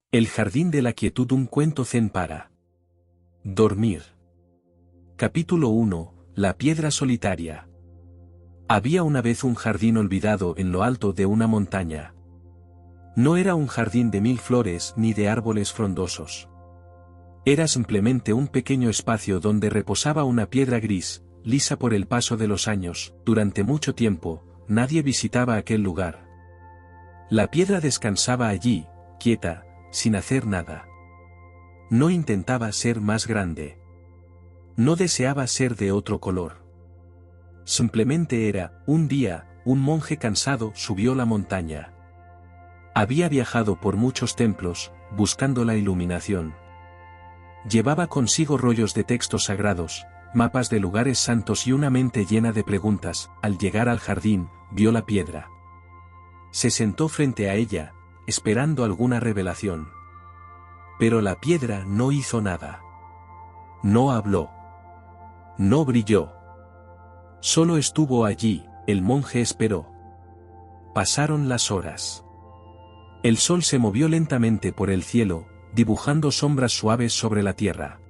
El jardín de la quietud, un cuento zen para dormir. Capítulo 1. La piedra solitaria. Había una vez un jardín olvidado en lo alto de una montaña. No era un jardín de 1000 flores ni de árboles frondosos. Era simplemente un pequeño espacio donde reposaba una piedra gris, lisa por el paso de los años. Durante mucho tiempo, nadie visitaba aquel lugar. La piedra descansaba allí, quieta, sin hacer nada. No intentaba ser más grande. No deseaba ser de otro color. Simplemente era. Un día, un monje cansado subió la montaña. Había viajado por muchos templos, buscando la iluminación. Llevaba consigo rollos de textos sagrados, mapas de lugares santos y una mente llena de preguntas. Al llegar al jardín, vio la piedra. Se sentó frente a ella, esperando alguna revelación. Pero la piedra no hizo nada. No habló. No brilló. Solo estuvo allí. El monje esperó. Pasaron las horas. El sol se movió lentamente por el cielo, dibujando sombras suaves sobre la tierra.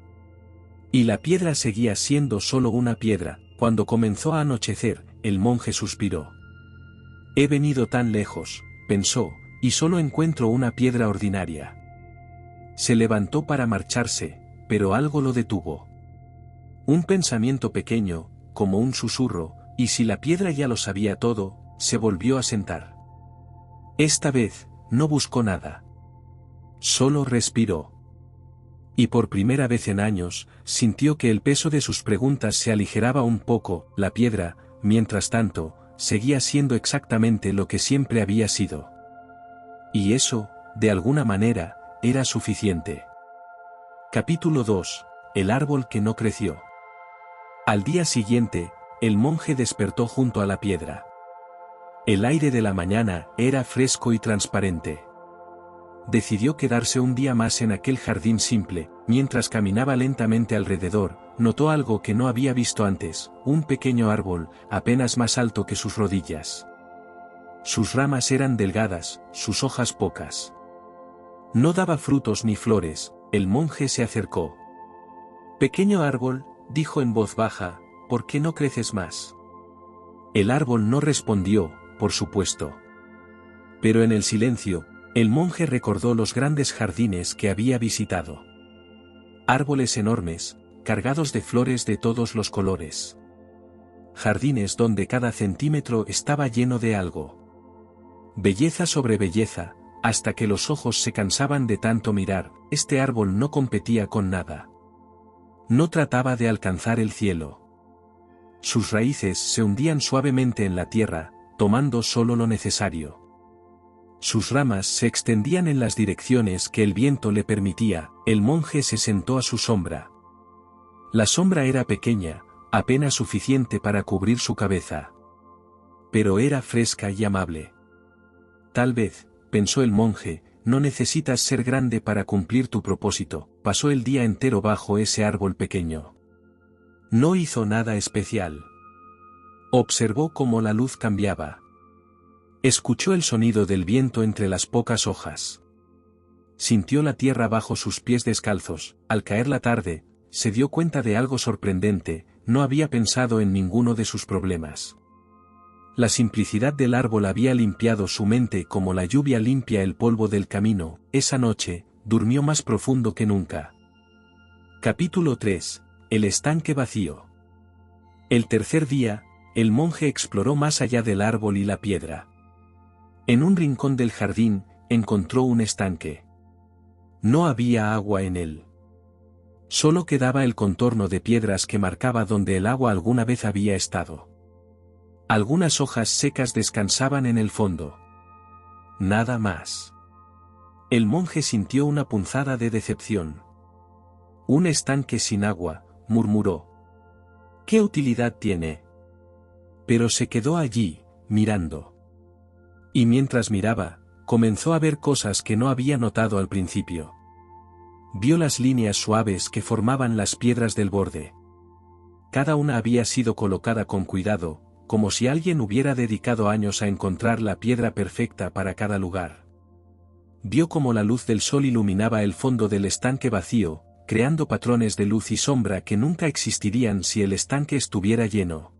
Y la piedra seguía siendo solo una piedra. Cuando comenzó a anochecer, el monje suspiró. He venido tan lejos, pensó, y solo encuentro una piedra ordinaria. Se levantó para marcharse, pero algo lo detuvo. Un pensamiento pequeño, como un susurro, y si la piedra ya lo sabía todo, se volvió a sentar. Esta vez, no buscó nada. Solo respiró. Y por primera vez en años, sintió que el peso de sus preguntas se aligeraba un poco. La piedra, mientras tanto, seguía siendo exactamente lo que siempre había sido. Y eso, de alguna manera, era suficiente. Capítulo 2. El árbol que no creció. Al día siguiente, el monje despertó junto a la piedra. El aire de la mañana era fresco y transparente. Decidió quedarse un día más en aquel jardín simple. Mientras caminaba lentamente alrededor, notó algo que no había visto antes: un pequeño árbol, apenas más alto que sus rodillas. Sus ramas eran delgadas, sus hojas pocas. No daba frutos ni flores. El monje se acercó. Pequeño árbol, dijo en voz baja, ¿por qué no creces más? El árbol no respondió, por supuesto. Pero en el silencio, el monje recordó los grandes jardines que había visitado. Árboles enormes, cargados de flores de todos los colores. Jardines donde cada centímetro estaba lleno de algo. Belleza sobre belleza, hasta que los ojos se cansaban de tanto mirar. Este árbol no competía con nada. No trataba de alcanzar el cielo. Sus raíces se hundían suavemente en la tierra, tomando solo lo necesario. Sus ramas se extendían en las direcciones que el viento le permitía. El monje se sentó a su sombra. La sombra era pequeña, apenas suficiente para cubrir su cabeza. Pero era fresca y amable. Tal vez, pensó el monje, no necesitas ser grande para cumplir tu propósito. Pasó el día entero bajo ese árbol pequeño. No hizo nada especial. Observó cómo la luz cambiaba. Escuchó el sonido del viento entre las pocas hojas. Sintió la tierra bajo sus pies descalzos. Al caer la tarde, se dio cuenta de algo sorprendente: no había pensado en ninguno de sus problemas. La simplicidad del árbol había limpiado su mente como la lluvia limpia el polvo del camino. Esa noche, durmió más profundo que nunca. Capítulo 3. El estanque vacío. El tercer día, el monje exploró más allá del árbol y la piedra. En un rincón del jardín, encontró un estanque. No había agua en él. Solo quedaba el contorno de piedras que marcaba donde el agua alguna vez había estado. Algunas hojas secas descansaban en el fondo. Nada más. El monje sintió una punzada de decepción. Un estanque sin agua, murmuró. ¿Qué utilidad tiene? Pero se quedó allí, mirando. Y mientras miraba, comenzó a ver cosas que no había notado al principio. Vio las líneas suaves que formaban las piedras del borde. Cada una había sido colocada con cuidado, como si alguien hubiera dedicado años a encontrar la piedra perfecta para cada lugar. Vio cómo la luz del sol iluminaba el fondo del estanque vacío, creando patrones de luz y sombra que nunca existirían si el estanque estuviera lleno.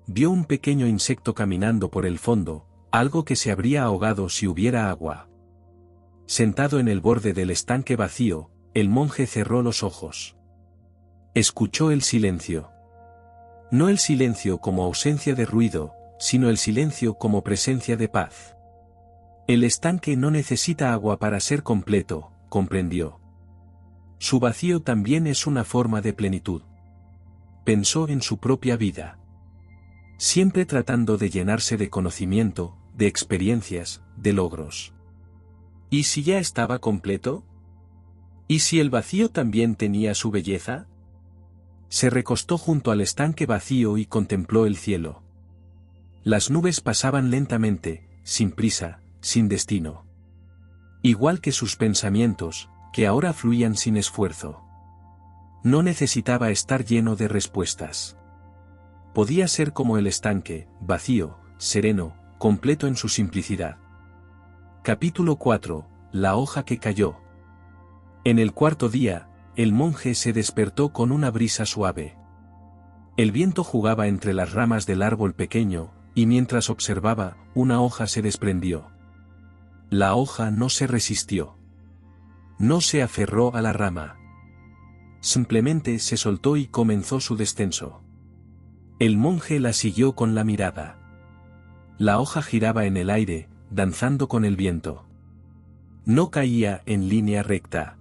Vio un pequeño insecto caminando por el fondo, algo que se habría ahogado si hubiera agua. Sentado en el borde del estanque vacío, el monje cerró los ojos. Escuchó el silencio. No el silencio como ausencia de ruido, sino el silencio como presencia de paz. El estanque no necesita agua para ser completo, comprendió. Su vacío también es una forma de plenitud. Pensó en su propia vida. Siempre tratando de llenarse de conocimiento, de experiencias, de logros. ¿Y si ya estaba completo? ¿Y si el vacío también tenía su belleza? Se recostó junto al estanque vacío y contempló el cielo. Las nubes pasaban lentamente, sin prisa, sin destino. Igual que sus pensamientos, que ahora fluían sin esfuerzo. No necesitaba estar lleno de respuestas. Podía ser como el estanque, vacío, sereno, completo en su simplicidad. Capítulo 4. La hoja que cayó. En el cuarto día, el monje se despertó con una brisa suave. El viento jugaba entre las ramas del árbol pequeño, y mientras observaba, una hoja se desprendió. La hoja no se resistió. No se aferró a la rama. Simplemente se soltó y comenzó su descenso. El monje la siguió con la mirada. La hoja giraba en el aire, danzando con el viento. No caía en línea recta.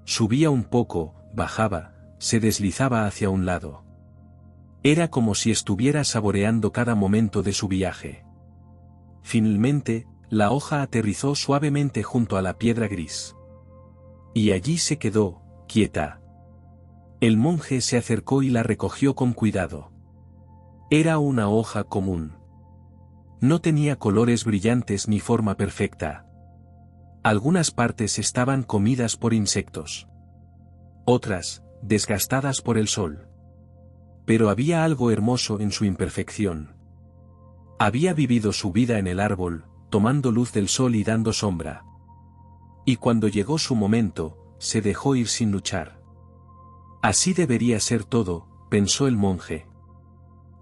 Subía un poco, bajaba, se deslizaba hacia un lado. Era como si estuviera saboreando cada momento de su viaje. Finalmente, la hoja aterrizó suavemente junto a la piedra gris. Y allí se quedó, quieta. El monje se acercó y la recogió con cuidado. Era una hoja común. No tenía colores brillantes ni forma perfecta. Algunas partes estaban comidas por insectos. Otras, desgastadas por el sol. Pero había algo hermoso en su imperfección. Había vivido su vida en el árbol, tomando luz del sol y dando sombra. Y cuando llegó su momento, se dejó ir sin luchar. Así debería ser todo, pensó el monje.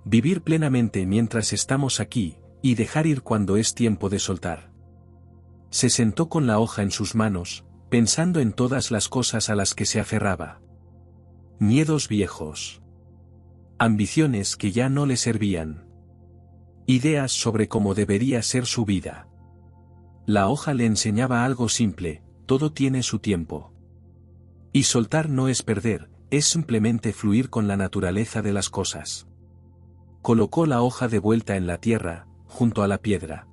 Vivir plenamente mientras estamos aquí, y dejar ir cuando es tiempo de soltar. Se sentó con la hoja en sus manos, pensando en todas las cosas a las que se aferraba. Miedos viejos. Ambiciones que ya no le servían. Ideas sobre cómo debería ser su vida. La hoja le enseñaba algo simple: todo tiene su tiempo. Y soltar no es perder, es simplemente fluir con la naturaleza de las cosas. Colocó la hoja de vuelta en la tierra, junto a la piedra.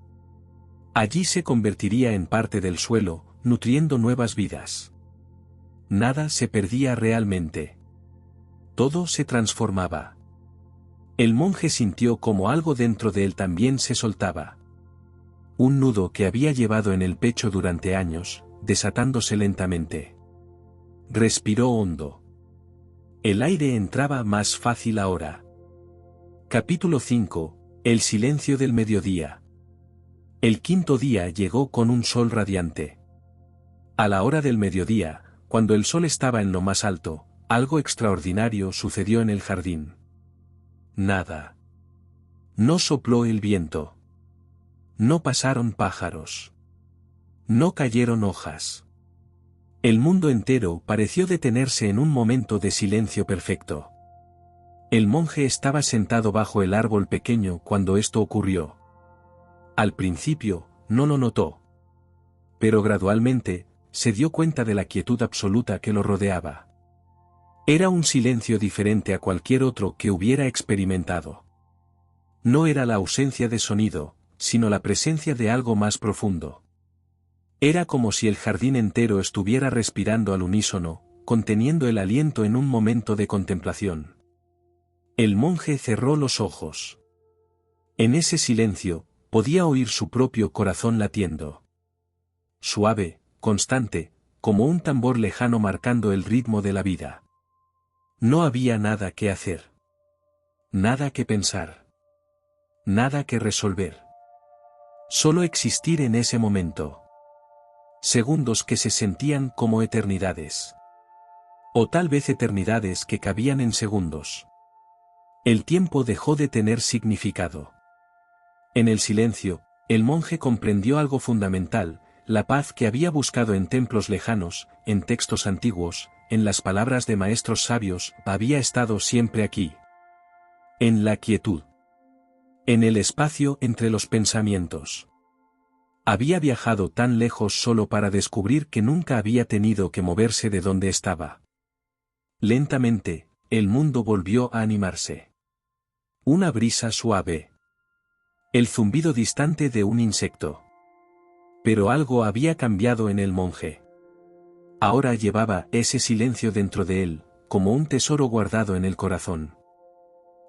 Allí se convertiría en parte del suelo, nutriendo nuevas vidas. Nada se perdía realmente. Todo se transformaba. El monje sintió como algo dentro de él también se soltaba. Un nudo que había llevado en el pecho durante años, desatándose lentamente. Respiró hondo. El aire entraba más fácil ahora. Capítulo 5. El silencio del mediodía. El quinto día llegó con un sol radiante. A la hora del mediodía, cuando el sol estaba en lo más alto, algo extraordinario sucedió en el jardín. Nada. No sopló el viento. No pasaron pájaros. No cayeron hojas. El mundo entero pareció detenerse en un momento de silencio perfecto. El monje estaba sentado bajo el árbol pequeño cuando esto ocurrió. Al principio, no lo notó. Pero gradualmente, se dio cuenta de la quietud absoluta que lo rodeaba. Era un silencio diferente a cualquier otro que hubiera experimentado. No era la ausencia de sonido, sino la presencia de algo más profundo. Era como si el jardín entero estuviera respirando al unísono, conteniendo el aliento en un momento de contemplación. El monje cerró los ojos. En ese silencio, podía oír su propio corazón latiendo. Suave, constante, como un tambor lejano marcando el ritmo de la vida. No había nada que hacer. Nada que pensar. Nada que resolver. Solo existir en ese momento. Segundos que se sentían como eternidades. O tal vez eternidades que cabían en segundos. El tiempo dejó de tener significado. En el silencio, el monje comprendió algo fundamental, la paz que había buscado en templos lejanos, en textos antiguos, en las palabras de maestros sabios, había estado siempre aquí. En la quietud. En el espacio entre los pensamientos. Había viajado tan lejos solo para descubrir que nunca había tenido que moverse de donde estaba. Lentamente, el mundo volvió a animarse. Una brisa suave. El zumbido distante de un insecto. Pero algo había cambiado en el monje. Ahora llevaba ese silencio dentro de él, como un tesoro guardado en el corazón.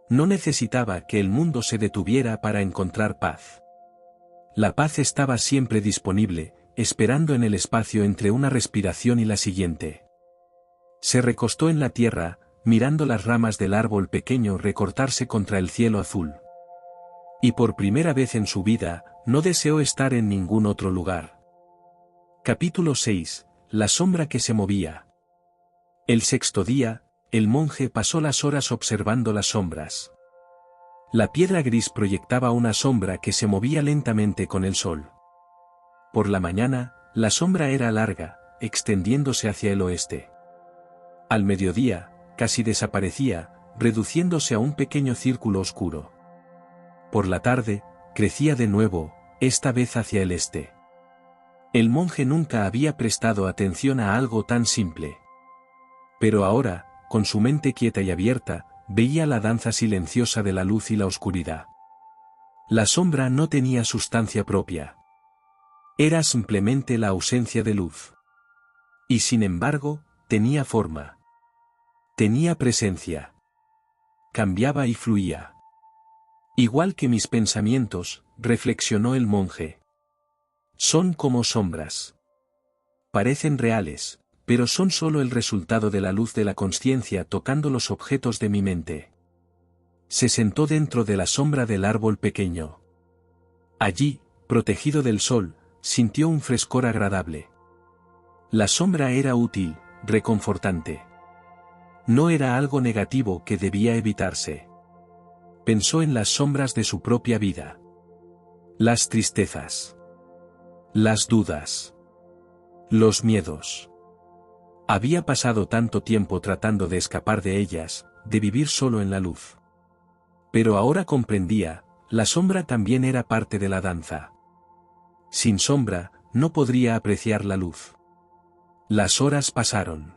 No necesitaba que el mundo se detuviera para encontrar paz. La paz estaba siempre disponible, esperando en el espacio entre una respiración y la siguiente. Se recostó en la tierra, mirando las ramas del árbol pequeño recortarse contra el cielo azul. Y por primera vez en su vida, no deseó estar en ningún otro lugar. Capítulo 6. La sombra que se movía. El sexto día, el monje pasó las horas observando las sombras. La piedra gris proyectaba una sombra que se movía lentamente con el sol. Por la mañana, la sombra era larga, extendiéndose hacia el oeste. Al mediodía, casi desaparecía, reduciéndose a un pequeño círculo oscuro. Por la tarde, crecía de nuevo, esta vez hacia el este. El monje nunca había prestado atención a algo tan simple. Pero ahora, con su mente quieta y abierta, veía la danza silenciosa de la luz y la oscuridad. La sombra no tenía sustancia propia. Era simplemente la ausencia de luz. Y sin embargo, tenía forma. Tenía presencia. Cambiaba y fluía. Igual que mis pensamientos, reflexionó el monje. Son como sombras. Parecen reales, pero son solo el resultado de la luz de la consciencia tocando los objetos de mi mente. Se sentó dentro de la sombra del árbol pequeño. Allí, protegido del sol, sintió un frescor agradable. La sombra era útil, reconfortante. No era algo negativo que debía evitarse. Pensó en las sombras de su propia vida. Las tristezas. Las dudas. Los miedos. Había pasado tanto tiempo tratando de escapar de ellas, de vivir solo en la luz. Pero ahora comprendía, la sombra también era parte de la danza. Sin sombra, no podría apreciar la luz. Las horas pasaron.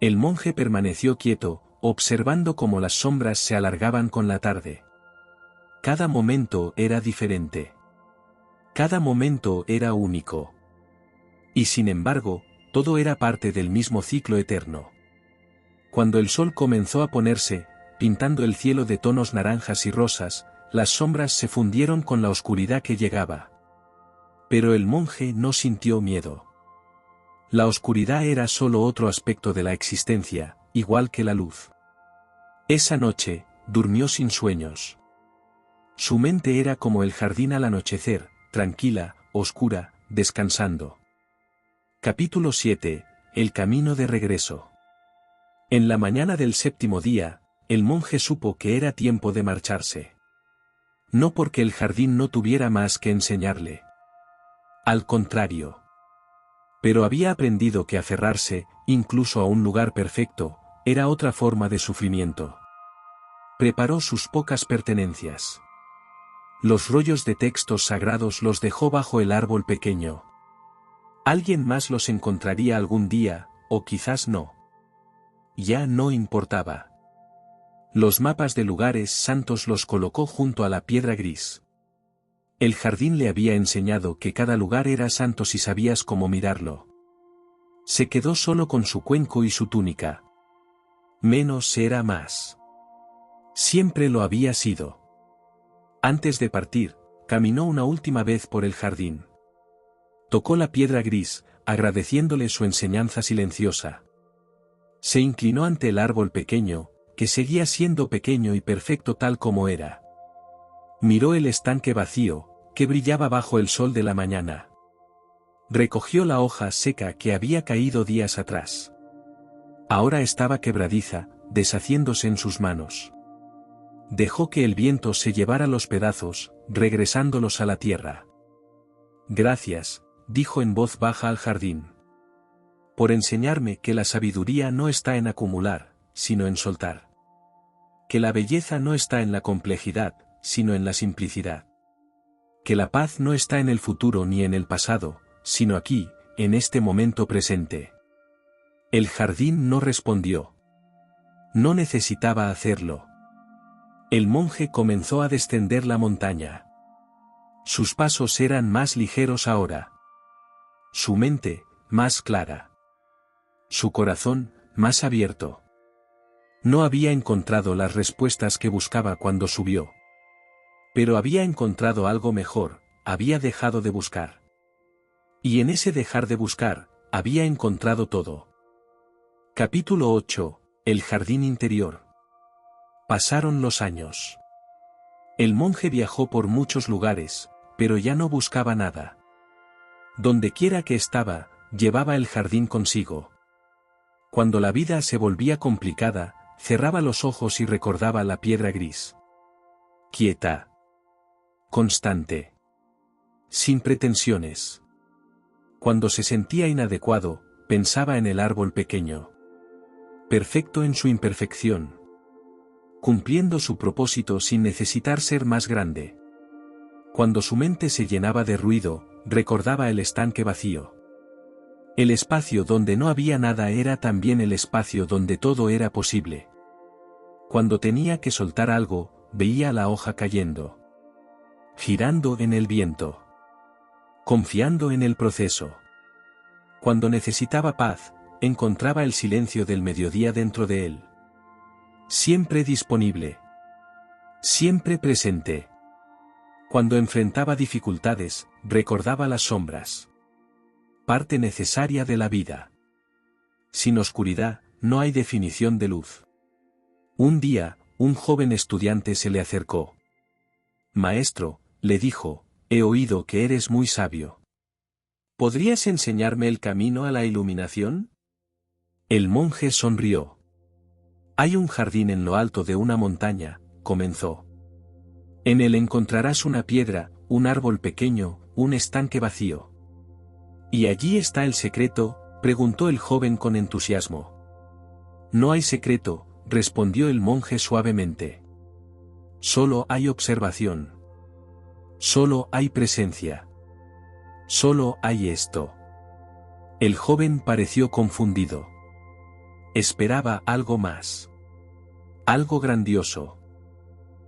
El monje permaneció quieto, observando cómo las sombras se alargaban con la tarde. Cada momento era diferente. Cada momento era único. Y sin embargo, todo era parte del mismo ciclo eterno. Cuando el sol comenzó a ponerse, pintando el cielo de tonos naranjas y rosas, las sombras se fundieron con la oscuridad que llegaba. Pero el monje no sintió miedo. La oscuridad era solo otro aspecto de la existencia, igual que la luz. Esa noche, durmió sin sueños. Su mente era como el jardín al anochecer, tranquila, oscura, descansando. Capítulo 7. El camino de regreso. En la mañana del séptimo día, el monje supo que era tiempo de marcharse. No porque el jardín no tuviera más que enseñarle. Al contrario. Pero había aprendido que aferrarse, incluso a un lugar perfecto, era otra forma de sufrimiento. Preparó sus pocas pertenencias. Los rollos de textos sagrados los dejó bajo el árbol pequeño. Alguien más los encontraría algún día, o quizás no. Ya no importaba. Los mapas de lugares santos los colocó junto a la piedra gris. El jardín le había enseñado que cada lugar era santo si sabías cómo mirarlo. Se quedó solo con su cuenco y su túnica. Menos era más. Siempre lo había sido. Antes de partir, caminó una última vez por el jardín. Tocó la piedra gris, agradeciéndole su enseñanza silenciosa. Se inclinó ante el árbol pequeño, que seguía siendo pequeño y perfecto tal como era. Miró el estanque vacío, que brillaba bajo el sol de la mañana. Recogió la hoja seca que había caído días atrás. Ahora estaba quebradiza, deshaciéndose en sus manos. Dejó que el viento se llevara los pedazos, regresándolos a la tierra. Gracias, dijo en voz baja al jardín. Por enseñarme que la sabiduría no está en acumular, sino en soltar. Que la belleza no está en la complejidad, sino en la simplicidad. Que la paz no está en el futuro ni en el pasado, sino aquí, en este momento presente. El jardín no respondió. No necesitaba hacerlo. El monje comenzó a descender la montaña. Sus pasos eran más ligeros ahora. Su mente, más clara. Su corazón, más abierto. No había encontrado las respuestas que buscaba cuando subió. Pero había encontrado algo mejor, había dejado de buscar. Y en ese dejar de buscar, había encontrado todo. Capítulo 8. El jardín interior. Pasaron los años. El monje viajó por muchos lugares, pero ya no buscaba nada. Dondequiera que estaba, llevaba el jardín consigo. Cuando la vida se volvía complicada, cerraba los ojos y recordaba la piedra gris. Quieta. Constante. Sin pretensiones. Cuando se sentía inadecuado, pensaba en el árbol pequeño. Perfecto en su imperfección. Cumpliendo su propósito sin necesitar ser más grande. Cuando su mente se llenaba de ruido, recordaba el estanque vacío. El espacio donde no había nada era también el espacio donde todo era posible. Cuando tenía que soltar algo, veía la hoja cayendo. Girando en el viento. Confiando en el proceso. Cuando necesitaba paz, encontraba el silencio del mediodía dentro de él. Siempre disponible. Siempre presente. Cuando enfrentaba dificultades, recordaba las sombras. Parte necesaria de la vida. Sin oscuridad, no hay definición de luz. Un día, un joven estudiante se le acercó. Maestro, le dijo, he oído que eres muy sabio. ¿Podrías enseñarme el camino a la iluminación? El monje sonrió. Hay un jardín en lo alto de una montaña, comenzó. En él encontrarás una piedra, un árbol pequeño, un estanque vacío. ¿Y allí está el secreto?, preguntó el joven con entusiasmo. No hay secreto, respondió el monje suavemente. Solo hay observación. Solo hay presencia. Solo hay esto. El joven pareció confundido. Esperaba algo más. Algo grandioso.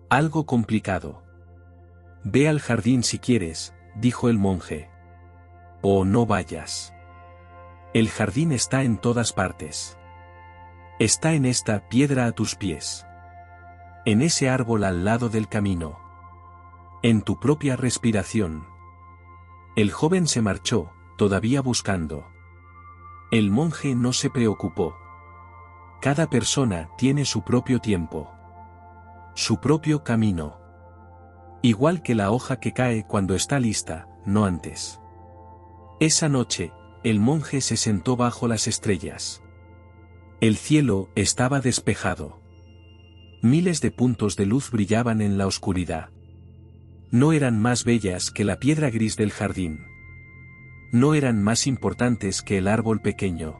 Algo complicado. Ve al jardín si quieres, dijo el monje. O no vayas. El jardín está en todas partes. Está en esta piedra a tus pies. En ese árbol al lado del camino. En tu propia respiración. El joven se marchó, todavía buscando. El monje no se preocupó. Cada persona tiene su propio tiempo. Su propio camino. Igual que la hoja que cae cuando está lista, no antes. Esa noche, el monje se sentó bajo las estrellas. El cielo estaba despejado. Miles de puntos de luz brillaban en la oscuridad. No eran más bellas que la piedra gris del jardín. No eran más importantes que el árbol pequeño.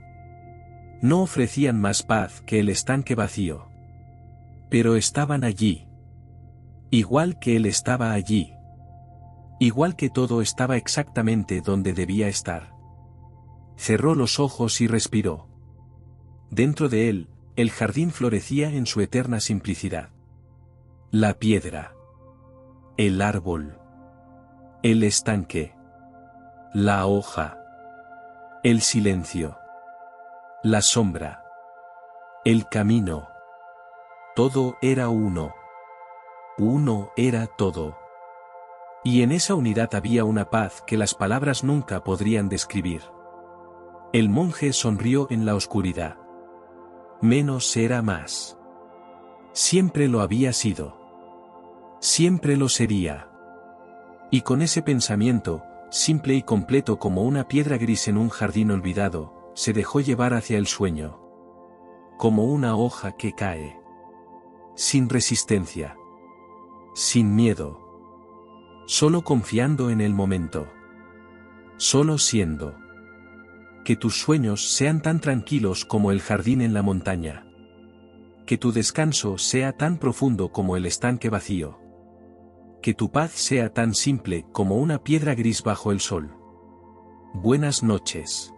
No ofrecían más paz que el estanque vacío. Pero estaban allí. Igual que él estaba allí. Igual que todo estaba exactamente donde debía estar. Cerró los ojos y respiró. Dentro de él, el jardín florecía en su eterna simplicidad. La piedra. El árbol. El estanque. La hoja. El silencio. La sombra. El camino. Todo era uno. Uno era todo. Y en esa unidad había una paz que las palabras nunca podrían describir. El monje sonrió en la oscuridad. Menos era más. Siempre lo había sido. Siempre lo sería. Y con ese pensamiento, Simple y completo como una piedra gris en un jardín olvidado, se dejó llevar hacia el sueño. Como una hoja que cae. Sin resistencia. Sin miedo. Solo confiando en el momento. Solo siendo. Que tus sueños sean tan tranquilos como el jardín en la montaña. Que tu descanso sea tan profundo como el estanque vacío. Que tu paz sea tan simple como una piedra gris bajo el sol. Buenas noches.